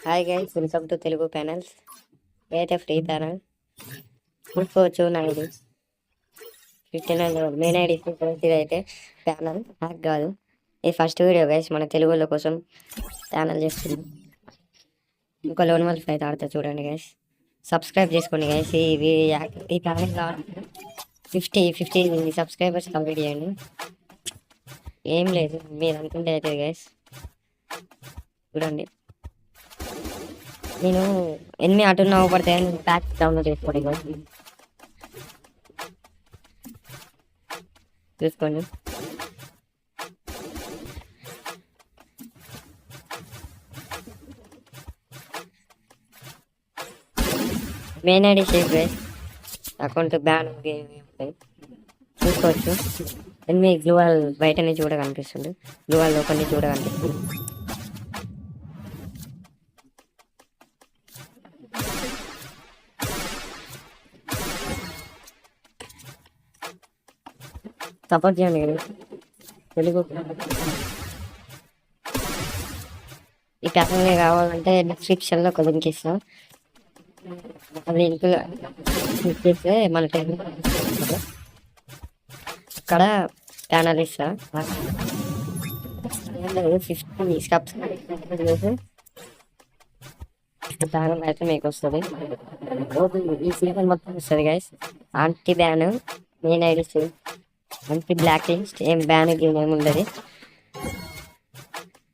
Hi guys, welcome to Telugu panels. ఏదైతే free panel చూసుకోవచ్చు. నా ఐడి 59 మెయిన్ ఐడి అయితే ప్యానల్ హ్యాక్ కాదు. ఇది ఫస్ట్ వీడియో గైస్, మన తెలుగులో కోసం ప్యానల్ చేస్తుంది. ఇంకో లోన్ వల్ల అయితే ఆడతా చూడండి గైస్. సబ్స్క్రైబ్ చేసుకోండి గైస్. ఈ ప్యానల్ కావాలి 50 సబ్స్క్రైబర్స్ కంప్లీట్ చేయండి. ఏం లేదు, మీరు అనుకుంటే అయితే గైస్ చూడండి. నేను ఎన్ని అటున్న పడతాయని ప్యాక్ డౌన్లోడ్ చేసుకోండి చూసుకోండి. Main ID save guys, account ban చూసుకోవచ్చు. ఎన్ని గ్లూవాల్ బయట నుంచి కూడా కనిపిస్తుంది, గ్లూవాల్ లోపల నుంచి కూడా కనిపిస్తుంది. సపోర్ట్ చేయండి కదా తెలుగు. ఈ ప్యాటర్న్ కావాలంటే డిస్క్రిప్షన్లో ఒక లింక్ ఇస్తాం. లింక్ క్లిక్ చేస్తే మన అక్కడ ఛానల్ ఇస్తా. 50 సబ్స్క్రైబ్ చేసి ఛానల్ అయితే మీకు వస్తుంది. ఈ సీజన్ మొత్తం వస్తుంది guys. Aunty ban, main ID అంతే, బ్లాక్ లిస్ట్, ఏం బ్యాన్ ఏమి ఉండదు.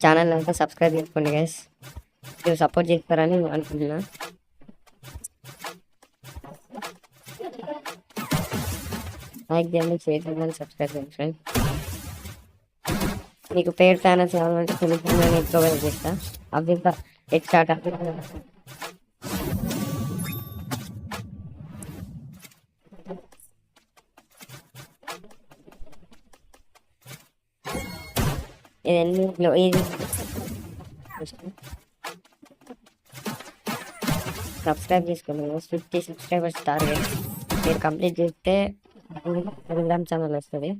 ఛానల్ అంతా సబ్స్క్రైబ్ చేసుకోండి గైస్. మీరు సపోర్ట్ చేస్తారని అనుకుంటున్నా. లైక్ చేయండి, షేర్ చేయండి, సబ్స్క్రైబ్ చేయండి ఫ్రెండ్. మీకు పేడ్ ఛానల్స్ కావాలంటే నేను ప్రొవైడ్ చేస్తా. అవి ఎక్స్ట్రా ఇది సబ్స్క్రైబ్ చేసుకోండి. 50 సబ్స్క్రైబర్స్ టార్గెట్ మీరు కంప్లీట్ చేస్తే టెలిగ్రామ్ ఛానల్ వస్తుంది.